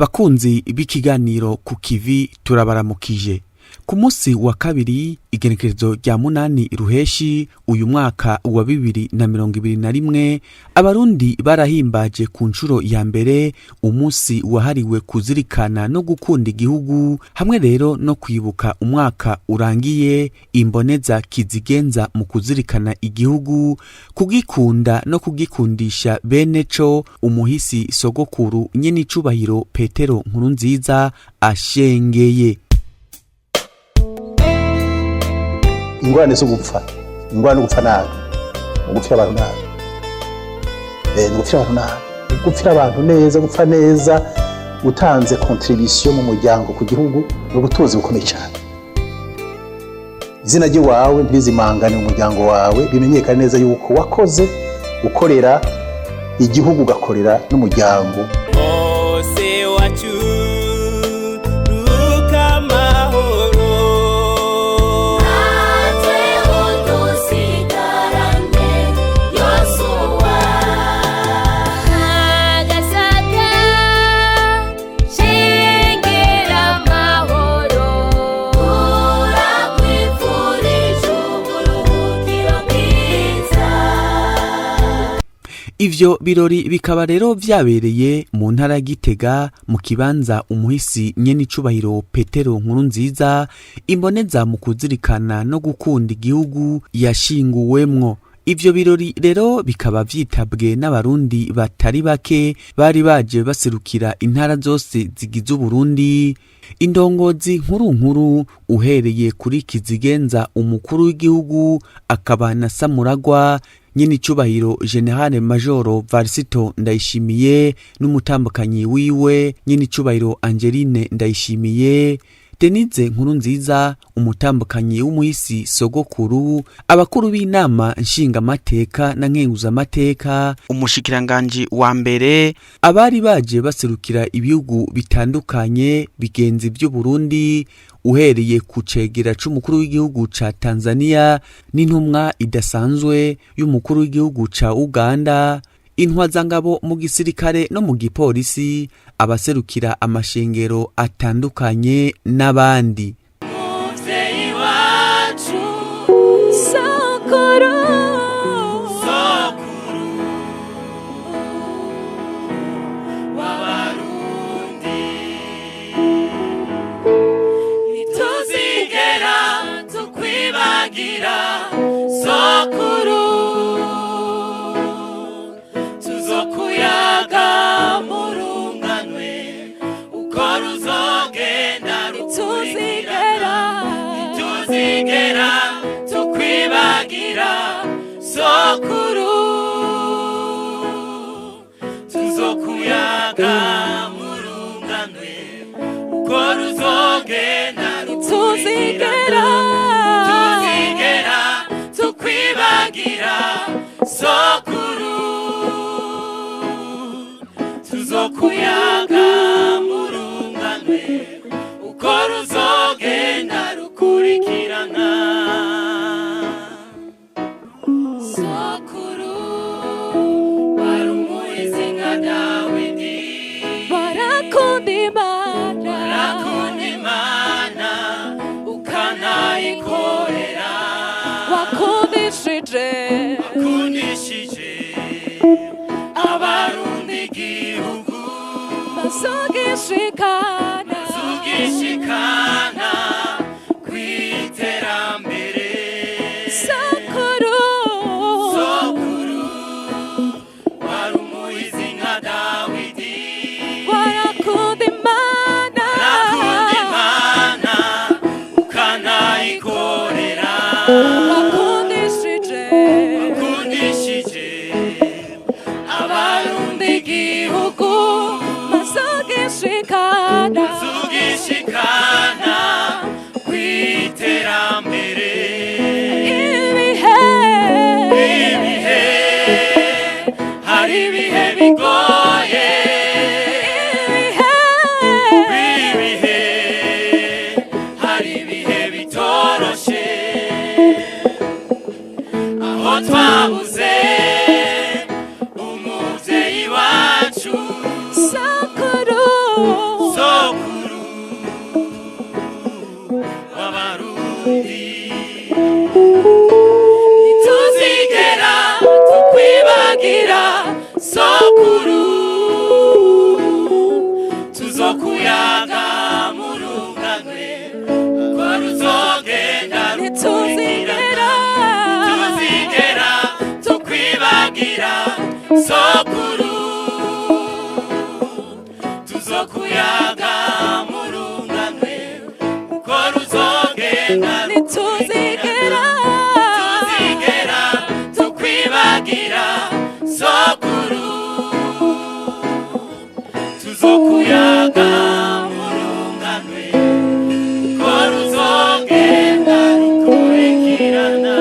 Bakunzi b'ikiganiro ku KIVI turabaramukije. Ku munsi wa kabiri igenekerezo rya 8 ruheshi uyu mwaka wa 2021 abarundi barahimbaje ku nshuro ya mbere umunsi wahariwe kuzirikana no gukunda igihugu, hamwe rero no kwibuka umwaka urangiye imboneza kizigenza mu kuzirikana igihugu, kugikunda no kugikundisha bene co umuhisi sogokuru nyene icubahiro Petero Nkurunziza ashengeye. Ingorane zo gupfa, ingorane gupfa nabi, gupfira abantu nabi, gupfira abantu neza, gupfa neza utanze contribution mu muryango ku gihugu no gutuza bukomeye cyane. Izina ryawe ntizimangane mu muryango wawe, bimenyekane neza yuko wakoze ukorera igihugu ugakorera n'umuryango. Ose wacu Ivyo birori bikaba rero vyabereye mu ntara ya Gitega mu kibanza umuhisi nyene icubahiro Petero Nkurunziza imboneza mu kuzirikana no gukunda igihugu yashinguwemwo. Ivyo birori rero bikaba vyitabwe n'abarundi batari bake bari baje baserukira intara zose zigize Burundi, indongozi nkuru uhereye kuri kizigenza umukuru w'igihugu akaba na Samuragwa nyene icubahiro General Major Varisito Ndayishimiye n'umutambukanyi wiwe nyene icubahiro Angeline Ndayishimiye, Denise Nkurunziza umutambukanyi w'umuhisi sogokuru, abakuru b'inama nshingamateka na nkenguzamateka, umushikiranganje wa mbere, abari baje baserukira ibihugu bitandukanye bigenzi by'u Burundi, uhereye ku cegera c'umukuru w'igihugu ca Tanzania n'intumwa idasanzwe y'umukuru w'igihugu ca Uganda, intwazangabo mu gisirikare no mu gipolisi, abaserukira amashengero atandukanye n'abandi. Muvyeyi wacu sokuru w'abarundi, ntituzigera tukwibagira sokuru, tuzokuyaga murunganwe uko ruzogenda rukurikira, ntituzigera tukwibagira sokuru, tuzokuyaga murunganwe uko ruzogenda rukurikira, ntituzigera tukwibagira sokuru, tuzokuyaga murunganwe uko ruzogenda rukurikirana. Sokuru wari umuhizi nka Dawidi, barakunda Imana ukanayikorera, wakundishije abarundi igihugu, bazogishikana kw'iterambere. Sokuru wari umuhizi nka Dawidi, warakunda Imana ukanayikorera, wakundishije tuzigera tukwibagira sokuru tuzokuyaga murunganwe ko ruzogenda rukurikirana.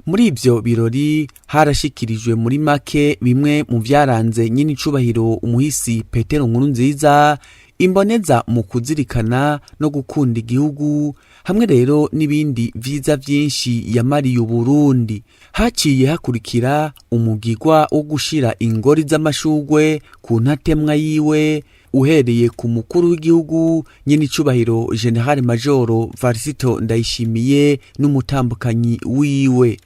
Muri ivyo birori harashikirijwe muri make bimwe mu vyaranze nyine icubahiro umuhisi Petero Nkurunziza, imboneza mu kuzirikana no gukunda igihugu, hamwe rero n'ibindi vyiza vyinshi yamariye Uburundi. Haciye hakurikira umugigwa wo gushira ingori z'amashugwe ku ntatemwa yiwe, uhereye ku mukuru w'igihugu nyine icubahiro General Major Varisito Ndayishimiye n'umutambukanyi wiwe.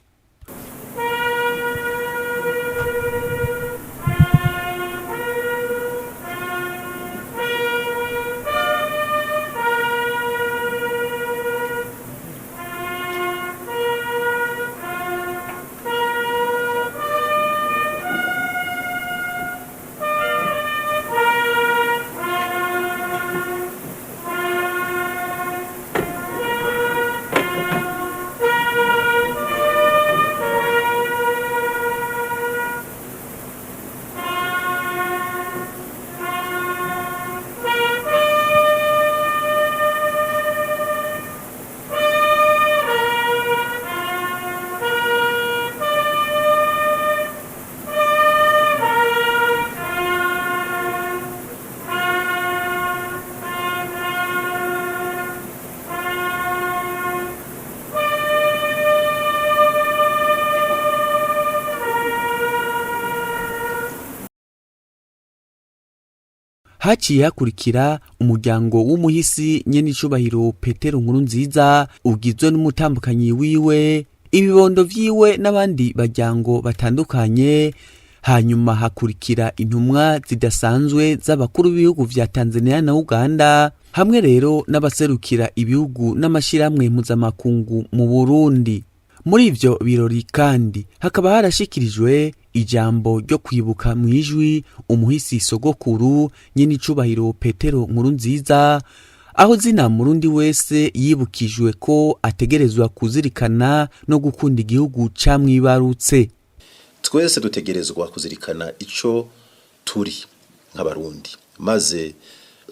Haciye hakurikira umuryango w'umuhisi nyene icubahiro Petero Nkurunziza, ugizwe n'umutambukanyi wiwe, ibibondo vyiwe n'abandi baryango batandukanye. Hanyuma hakurikira intumwa zidasanzwe z'abakuru b'ibihugu vya Tanzania na Uganda, hamwe rero n'abaserukira ibihugu n'amashirahamwe mpuzamakungu mu Burundi. Muri ivyo birori kandi hakaba harashikirijwe ijambo ryo kwibuka mwijwi umuhisi sogokuru nyine icubahiro Petero Nkurunziza, aho zina murundi wese yibukijwe ko ategerezwa kuzirikana no gukunda igihugu camwibarutse. Twese dutegerezwa kuzirikana ico turi nk'abarundi, maze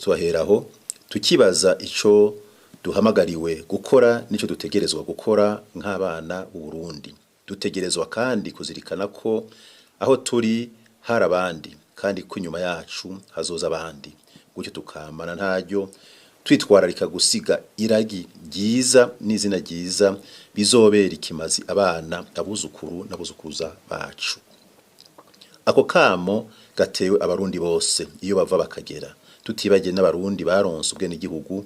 twaheraho tukibaza ico duhamagariwe gukora nico dutegerezwa gukora nk'abana b'u Burundi. Dutegerezwa kandi kuzirikana ko aho turi hari abandi, kandi ko inyuma yacu hazoza abandi, gutyo tukamana ntaryo twitwararika gusiga iragi ryiza n'izina ryiza bizobera ikimazi abana, abuzukuru n'abuzukuruza bacu. Ako kamo gatewe abarundi bose iyo bava bakagera, tutibagiye n'abarundi baronse ubwene igihugu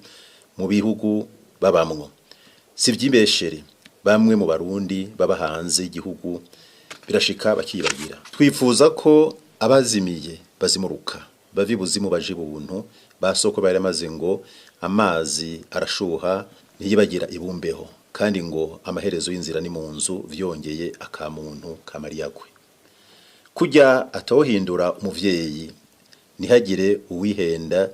mu bihugu babamwo. Si vyimbeshere bamwe mu barundi baba hanze igihugu birashika bakibagira. Twifuza ko abazimiye bazimuruka, bavi buzimu baje buntu, basoko baramaze ngo amazi arashuha ntiyibagira ibumbeho, kandi ngo amaherezo y'inzira ni mu nzu, vyongeye akamuntu kamariyagwe. Kujya atohindura umuvyeyi, nihagire uwihenda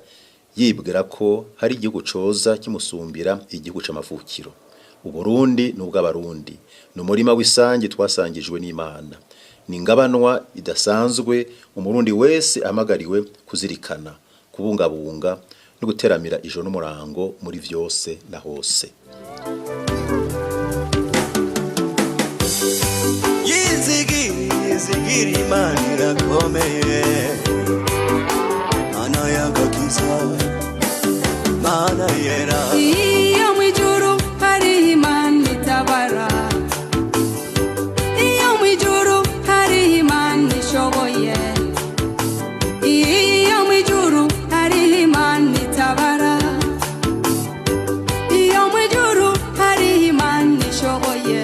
yibwira ko hari igihugu coza kimusumbira igihugu c'amavukiro. Uburundi n'ubw'abarundi, n'umurima w'isangi twasangijwe n'Imana, n'ingabanwa idasanzwe umurundi wese amagariwe kuzirikana, kubungabunga no guteramira ijoro n'umurango muri vyose na hose. Yizigiri Imana irakomeye, Mana y'agakiza, Mana yera. Iyo mwijuru hari Imana itabara, iyo mwijuru hari Imana ishoboye, iyo mwijuru hari Imana itabara, iyo mwijuru hari Imana ishoboye,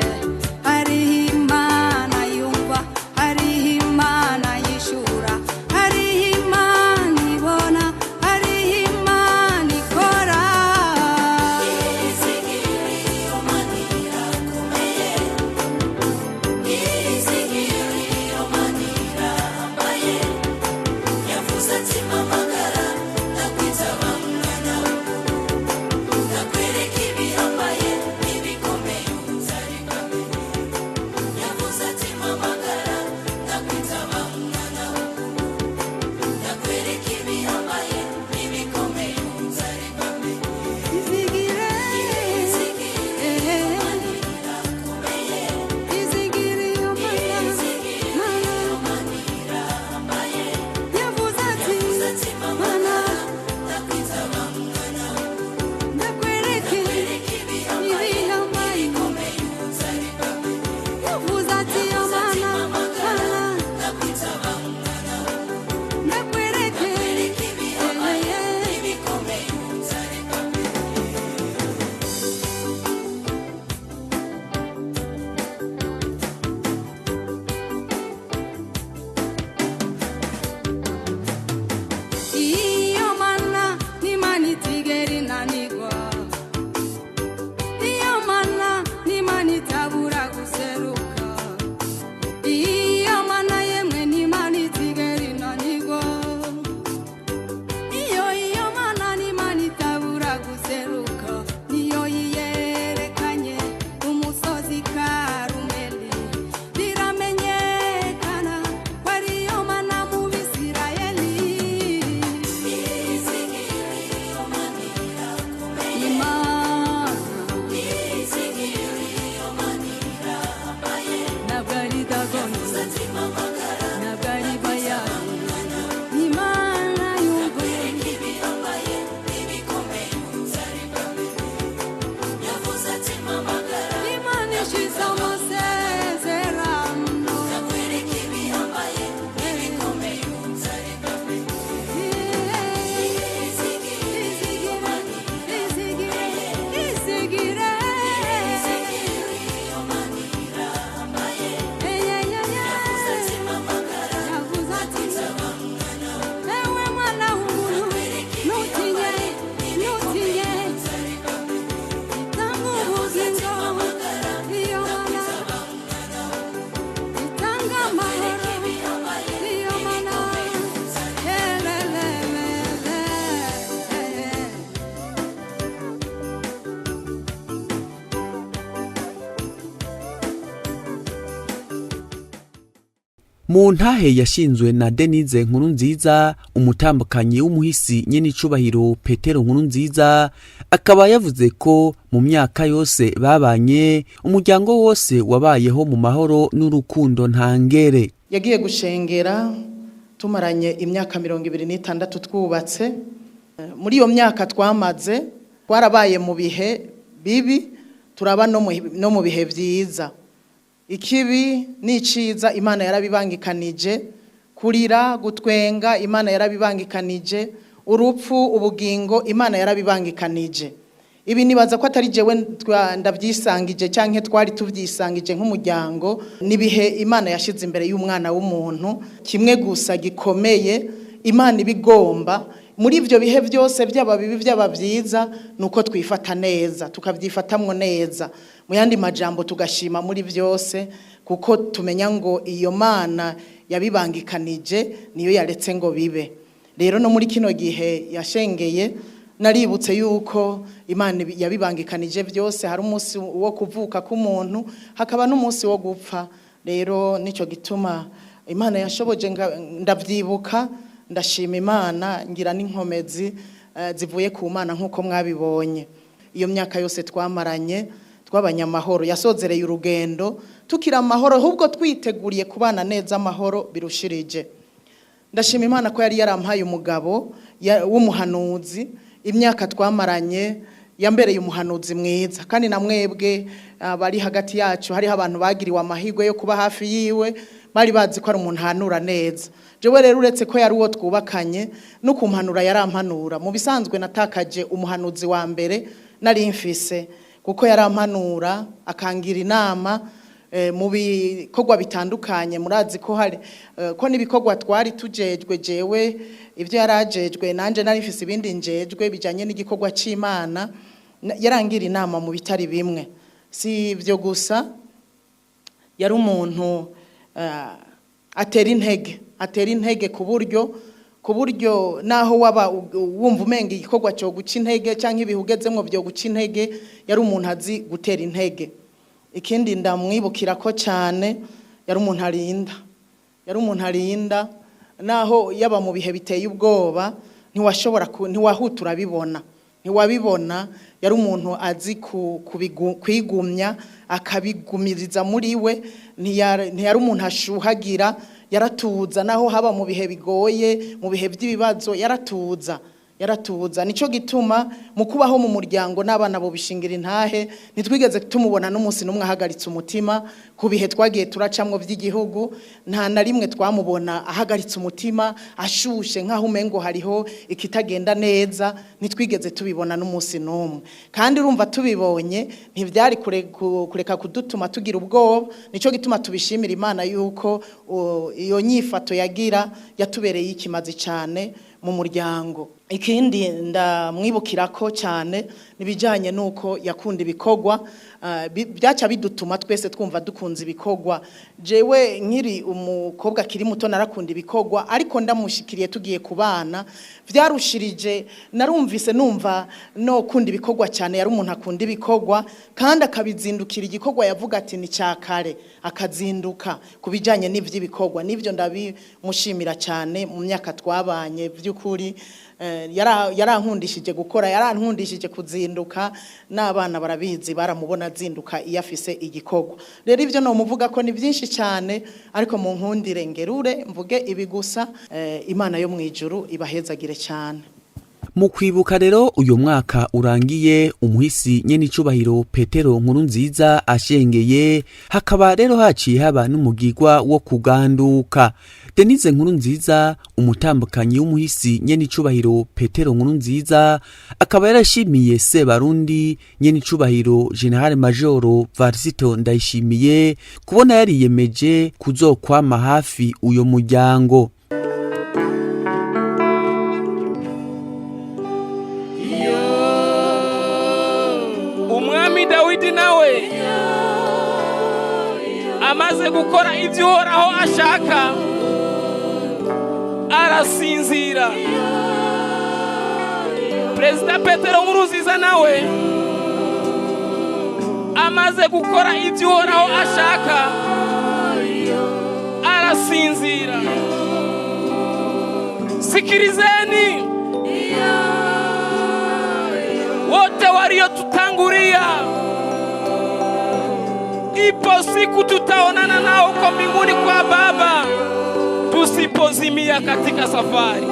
hari Imana yumva, hari Imana yishura, hari Imana ibona, hari Imana ikora. mu ntahe yashinzwe na Denise Nkurunziza umutambukanyi w'umuhisi nyene icubahiro Petero Nkurunziza akaba yavuze ko mu myaka yose babanye umuryango wose wabayeho mu mahoro n'urukundo ntangere. Yagiye gushengera tumaranye imyaka 26 twubatse. Muri iyo myaka twamaze twarabaye mu bihe bibi turaba no mu bihe vyiza. Ikibi n'iciza Imana yarabibangikanije, kurira gutwenga Imana yarabibangikanije, urupfu ubugingo Imana yarabibangikanije. Ibi nibaza ko atari jewe ndavyisangije canke twari tuvyisangije nk'umuryango, nibihe Imana yashize imbere y'umwana w'umuntu, kimwe gusa gikomeye Imana ibigomba. Muri ivyo bihe byose byaba bibi byaba vyiza nuko twifata neza tukavyifatamwo neza, mu yandi majambo tugashima muri byose kuko tumenya ngo iyo Mana yabibangikanije niyo yaretse ngo bibe. Rero no muri kino gihe yashengeye naributse yuko Imana yabibangikanije byose, hari umunsi wo kuvuka k'umuntu hakaba n'umunsi wo gupfa. Rero nico gituma Imana yashoboje ndavyibuka, ndashima Imana ngira n'inkomezi zivuye ku Mana nkuko mwabibonye. Iyo myaka yose twamaranye tw'abanyamahoro yasozereye urugendo tukira amahoro, ahubwo twiteguriye kubana neza amahoro birushirije. Ndashima Imana ko yari yarampaye umugabo w'umuhanuzi, imyaka twamaranye yambereye umuhanuzi mwiza, kandi na mwebwe bari hagati yacu hariho abantu bagiriwe amahirwe yo kuba hafi yiwe, bari bazi ko ari umuntu hanura neza. Jewe rero uretse ko yari uwo twubakanye no kumpanura yarampanura. Mu bisanzwe natakaje umuhanuzi wa mbere nari mfise, kuko yarampanura akangira inama mu bikorwa bitandukanye. Murazi ko hari ko nibikorwa twari tujejwe, jewe ivyo yarajejwe nanje nari mfise ibindi njejwe bijanye n'igikorwa c'Imana, yarangira inama mu bitari bimwe. Si ivyo gusa, yari umuntu atera intege ku buryo naho waba wumva umenga igikorwa cyo guca intege canke ibihugezemwo byo guca intege, yari umuntu azi gutera intege. Ikindi ndamwibukira ko cyane yari umuntu arinda naho yaba mu bihe biteye ubwoba ntiwahutura ntiwabibona. Yari umuntu azi kwigumya akabigumiriza muri we, ntiyari umuntu ashuhagira, yaratuza naho haba mu bihe bigoye, mu bihe by'ibibazo yaratuza. Nico gituma mu kubaho mu muryango n'abana bo bishingira intahe nitwigeze tumubona n'umunsi numwe ahagaritse umutima. Ku bihe twagiye turacamwo by'igihugu nta na rimwe twamubona ahagaritse umutima ashushe nkaho umengo hariho ikitagenda neza, nitwigeze tubibona n'umunsi numwe. Kandi urumva tubibonye ntivyari kureka kudutuma tugira ubwoba. Nico gituma tubishimira Imana yuko iyo nyifato yagira yatubereye ikimazi cyane mu muryango. Ikindi ndamwibukira ko cyane nibijanye nuko yakunda ibikorwa, byaca bidutuma twese twumva dukunze ibikorwa. Jewe nkiri umukobwa kiri muto narakunda ibikorwa, ariko ndamushikiriye tugiye kubana vyarushirije, narumvise numva no kunda ibikorwa cyane. Yari umuntu akunda ibikorwa kandi akabizindukira igikorwa yavuga ati ni cyakare, akazinduka kubijanye n'ivy'ibikorwa. Nivyo ndabimushimira cyane. Mu myaka twabanye by'ukuri yarankundishije gukora, yarankundishije kuzinduka, n'abana barabizi baramubona azinduka iyo afise igikorwa. Rero ivyo no muvuga ko ni byinshi cyane, ariko mu nkundire ngerure mvuge ibi gusa. Imana yo mwijuru ibahezagire cyane. Mu kwibuka rero uyu mwaka urangiye umuhisi nyene icubahiro Petero Nkurunziza ashengeye, hakaba rero haciye haba n'umugirwa wo kuganduka. Denise Nkurunziza umutambukanyi w'umuhisi nyene icubahiro Petero Nkurunziza akaba yarashimiye Sebarundi nyene icubahiro General Major Varisito Ndayishimiye kubona yariyemeje kuzokwama hafi uyo muryango. Umwami Dawidi nawe amaze gukora ibyo Uhoraho ashaka arasinzira. Perezida Petero Nkurunziza nawe amaze gukora ibyo Uhoraho ashaka murasinzira. Sikilizeni wote waliotutangulia, ipo siku tutaonana nao huko mbinguni kwa Baba, tusipozimia katika safari.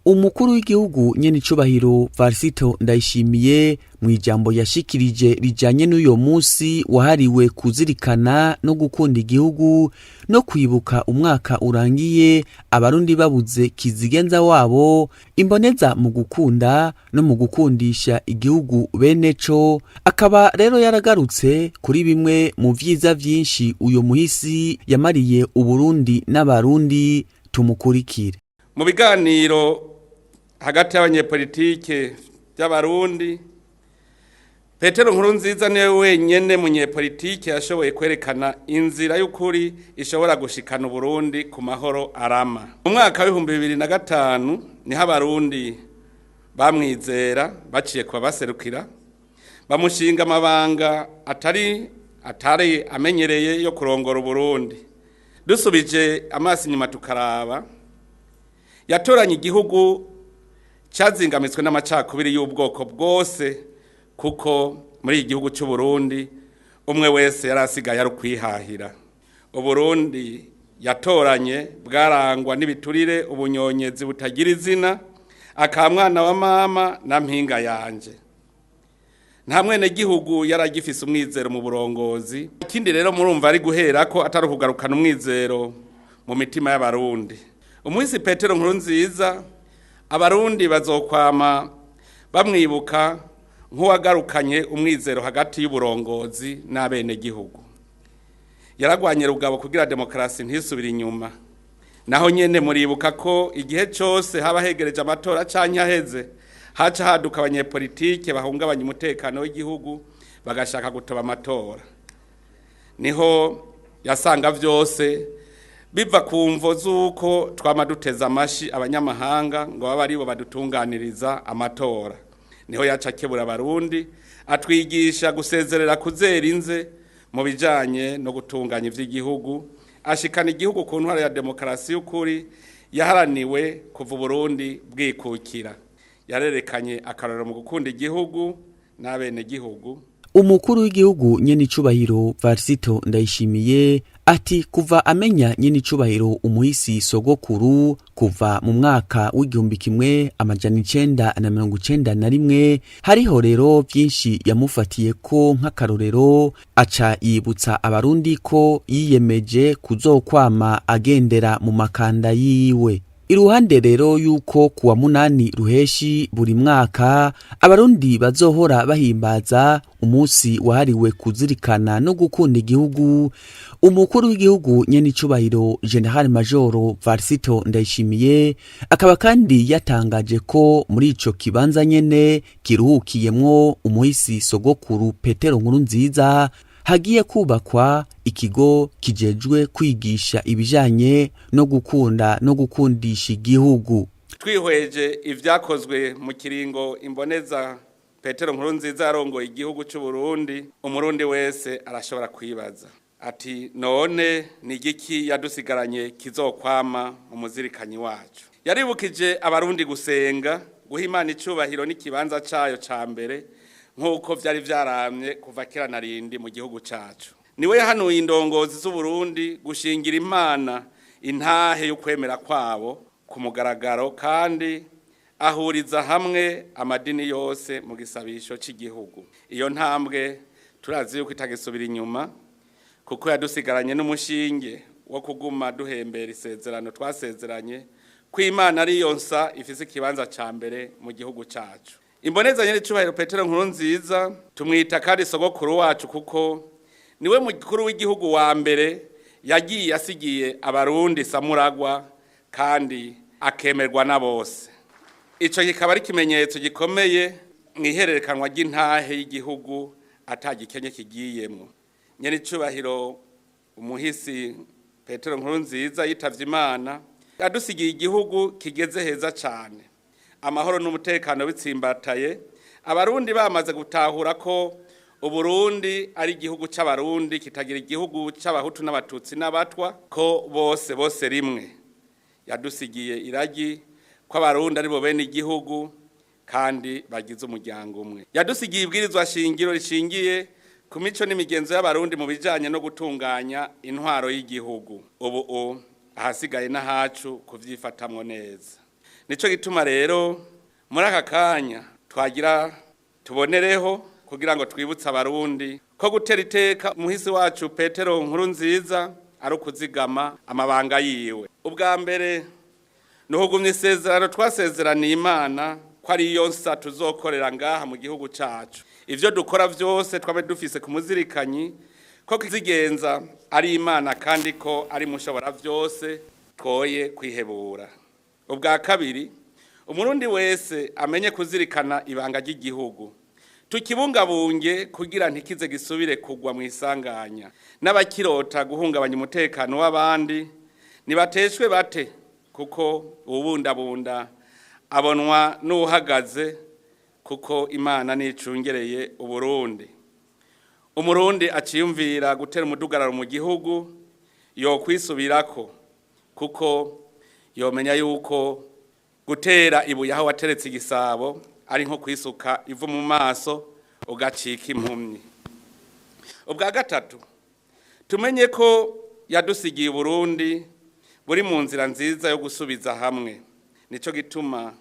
Umukuru w'igihugu nyenicubahiro Varisito Ndayishimiye mu ijambo yashikirije rijanye n'uyo munsi wahariwe kuzirikana no gukunda igihugu no kwibuka umwaka urangiye abarundi babuze kizigenza wabo, imboneza mu gukunda no mu gukundisha igihugu beneco. Akaba rero yaragarutse kuri bimwe mu vyiza vyinshi uyo muhisi yamariye Uburundi n'abarundi. Tumukurikire. Mu biganiro hagati y'abanyepolitike by'abarundi, Petero Nkurunziza niwe wenyene munyepolitike yashoboye kwerekana inzira y'ukuri ishobora gushikana Uburundi ku mahoro arama. Mu mwaka wa 2005 niho abarundi bamwizera baciye kuba baserukira, bamushinga amabanga atari amenyereye yo kurongora Uburundi. Dusubije amaso inyuma tukaraba, yatoranye igihugu cyazingamitswe n'amacakubiri y'ubwoko bwose, kuko muri igihugu cy'u Burundi umwe wese yarasigaye ari kwihahira. Uburundi yatoranye bwarangwa n'ibiturire, ubunyonyezi butagira izina, akamwana wa mama na mpinga yanje. Nta mwene gihugu yaragifise umwizero mu burongozi. Ikindi rero murumva ari guhera ko atari kugarukana umwizero mu mitima y'abarundi. Umunsi Petero Nkurunziza abarundi bazokwama bamwibuka nk'uwagarukanye umwizero hagati y'uburongozi n'abene gihugu. Yaragwanye rugabo kugira demokarasi ntisubire inyuma. Naho nyene muribuka ko igihe cyose haba hegereje amatora canke aheze, haca haduka abanyepolitike bahungabanya umutekano w'igihugu bagashaka gutoba amatora. Niho yasanga vyose biva ku mvo z'uko twama duteza amashi abanyamahanga ngo baba aribo badutunganiriza amatora. Niho yaca kebura abarundi atwigisha gusezerera kuzera inze mu bijanye no gutunganya ivy'igihugu, ashikana igihugu ku ntwaro ya demokarasi y'ukuri yaharaniwe kuva Burundi bwikukira. Yarerekanye akarorero mu gukunda igihugu n'abene gihugu. Umukuru w'igihugu nyenicubahiro Varisito Ndayishimiye ati kuva amenya nyenicubahiro umuhisi sogokuru kuva mu mwaka w'1991 hariho rero byinshi yamufatiye ko nk'akarorero, aca yibutsa abarundi ko yiyemeje kuzokwama agendera mu makanda yiwe. Iruhande rero yuko kuwa 8 ruheshi buri mwaka abarundi bazohora bahimbaza umunsi wahariwe kuzirikana no gukunda igihugu, umukuru w'igihugu nyenicubahiro General Major Varisito Ndayishimiye akaba kandi yatangaje ko muri ico kibanza nyene kiruhukiyemwo umuhisi sogokuru Petero Nkurunziza hagiye kubakwa ikigo kijejwe kwigisha ibijanye no gukunda no gukundisha igihugu. Twihweje ivyakozwe mu kiringo imboneza Petero Nkurunziza yarongoye igihugu cy'u Burundi, umurundi wese arashobora kwibaza ati none ni igiki yadusigaranye kizokwama mu muzirikanyi wacu. Yaribukije abarundi gusenga, guha Imana icubahiro n'ikibanza cayo ca mbere nk'uko vyari vyaramye kuva kera narindi mu gihugu cacu. Niwe yahanuye indongozi z'u Burundi gushingira Imana intahe yo kwemera kwabo ku mugaragaro, kandi ahuriza hamwe amadini yose mu gisabisho cy'igihugu. Iyo ntambwe turazi yuko itagisubira inyuma, kuko yadusigaranye n'umushinge wo kuguma duhembera isezerano twasezeranye ko Imana ari yonsa ifise ikibanza ca mbere mu gihugu cacu. Imbonezanye n'icubahiro Petero Nkurunziza tumwita kandi sogokuru wacu kuko niwe mukuru w'igihugu wa mbere yagiye asigiye abarundi samuragwa kandi akemerwa na bose. Ico kikaba ari kimenyetso gikomeye mwihererekanwa ry'intahe y'igihugu atagikenye kigiyemwo. Nyene icubahiro umuhisi Petero Nkurunziza yitavye Imana yadusigiye igihugu kigeze heza cane. Amahoro n'umutekano bitsimbataye, abarundi bamaze gutahura ko Uburundi ari igihugu c'abarundi kitagira igihugu c'abahutu n'abatutsi n'abatwa, ko bose rimwe. Yadusigiye iragi ko abarundi ari bo bene igihugu kandi bagize umuryango umwe. Yadusigiye ibwirizwa shingiro rishingiye ku mico n'imigenzo y'abarundi mu bijanye no gutunganya intwaro y'igihugu. Ubu ahasigaye n'ahacu kuvyifatamwo neza. Nico gituma rero muri aka kanya twagira tubonereho kugira ngo twibutse abarundi ko gutera iteka umuhisi wacu Petero Nkurunziza ari ukuzigama amabanga yiwe. Ubwa mbere nuhugumye isezerano twasezeraniye Imana ko ari yonsa tuzokorera ngaha mu gihugu cacu. Ivyo dukora vyose twabe dufise kumuzirikanyi ko kizigenza ari Imana kandi ko ari mushobora vyose twoye kwihebura. Ubwa kabiri umurundi wese amenye kuzirikana ibanga ry'igihugu. Tukibungabunge kugira ntikize gisubire kugwa mu isanganya. N'abakirota guhungabanya umutekano w'abandi nibateshwe bate kuko ubundabunda abonwa n'uhagaze kuko Imana nicungereye Uburundi. Umurundi aciyumvira gutera umudugararo mu gihugu yo kwisubirako kuko yomenya yuko gutera ibuye aho wateretse igisabo ari nko kwisuka ivu mu maso ugacika impumyi. Ubwa gatatu tumenye ko yadusigiye Burundi buri mu nzira nziza yo gusubiza hamwe. Nico gituma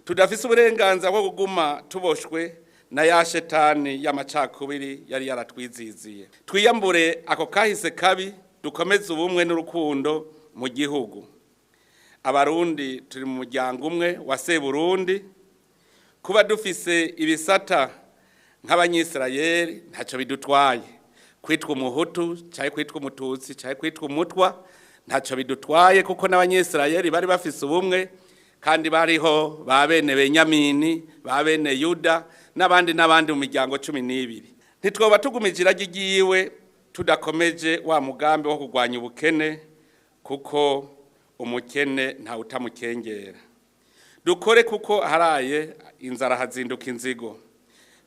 tudafise uburenganzira bwo kuguma tuboshwe na ya shetani y'amacakubiri yari yaratwiziziye. Twiyambure ako kahise kabi dukomeze ubumwe n'urukundo mu gihugu. Abarundi turi mu muryango umwe wa Burundi. Kuba dufise ibisata nk'abanyisirayeli ntaco bidutwaye. Kwitwa umuhutu cyaye kwitwa umututsi cyaye kwitwa umutwa ntaco bidutwaye kuko n'abanyisirayeli bari bafise ubumwe kandi bariho ba bene Benyamini, ba bene Yuda n'abandi mu miryango 12. Ntitwoba tugumije iragi giyiwe tudakomeje wa mugambi wo kugwanya ubukene kuko umukene nta utamukengera. Dukore kuko haraye inzara hazinduka inzigo.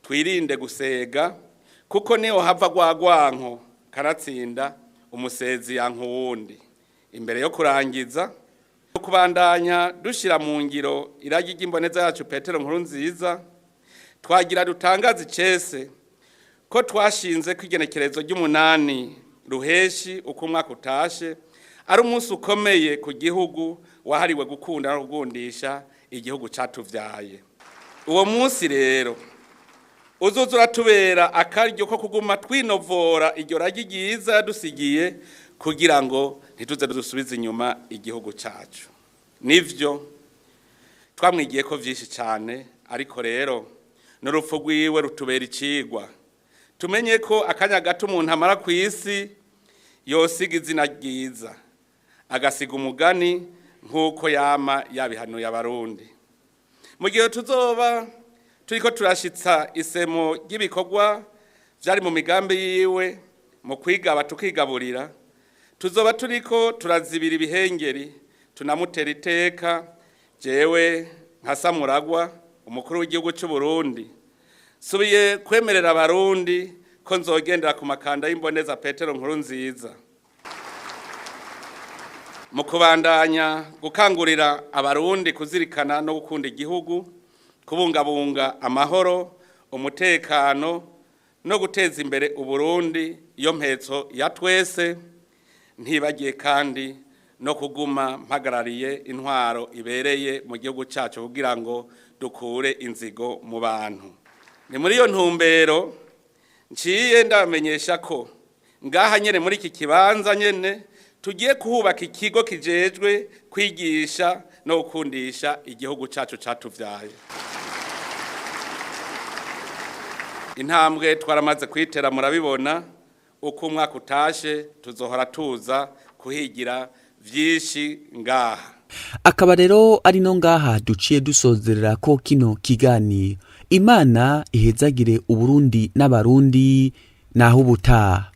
Twirinde gusega kuko niho hava gwagwanko karatsinda umusezi yankuwundi. Imbere yo kurangiza kubandanya dushira mu ngiro iragi ry'imboneza yacu Petero Nkurunziza twagira dutangaza icese ko twashinze kwigenekerezo ry'umunani ruheshi uko umwaka utashe ari umunsi ukomeye ku gihugu wahariwe gukunda no kugundisha igihugu catuvyaye. Uwo munsi rero uzuzura tubera akaryo ko kuguma twinovora iryo ragi ryiza yadusigiye kugira ngo ntituze dusubize inyuma igihugu cacu. Nivyo twamwigiye ko vyinshi cyane, ariko rero n'urupfu rwiwe rutubera icigwa. Tumenye ko akanya gato umuntu amara ku isi yosiga izina ryiza agasiga umugani nk'uko yama yabihanuye abarundi. Mu gihe tuzoba turiko turashitsa isemo ry'ibikorwa vyari mu migambi yiwe mu kwigaba tukigaburira, tuzoba turiko turazibira ibihengeri tunamutera iteka. Jewe nka Samuragwa umukuru w'igihugu cy'u Burundi subiye kwemerera abarundi ko nzogendera ku makanda y'imboneza Petero Nkurunziza mu kubandanya gukangurira abarundi kuzirikana no gukunda igihugu, kubungabunga amahoro, umutekano no guteza imbere Uburundi iyo mpetso ya twese. Ntibagiye kandi no kuguma mpagarariye intwaro ibereye mu gihugu cyacu kugira ngo dukure inzigo mu bantu. Ni muri iyo ntumbero nciye ndamenyesha ko ngaha nyene muri iki kibanza nyene tugiye kuhubaka ikigo kijejwe kwigisha no gukundisha igihugu cacu catuvyaye. Intambwe twaramaze kwitera murabibona, uko umwaka utashe tuzohora tuza kuhigira vyinshi ngaha. Akaba rero ari no ngaha duciye dusozerera ko kino kiganiro. Imana ihezagire Uburundi n'abarundi naho ubutaha.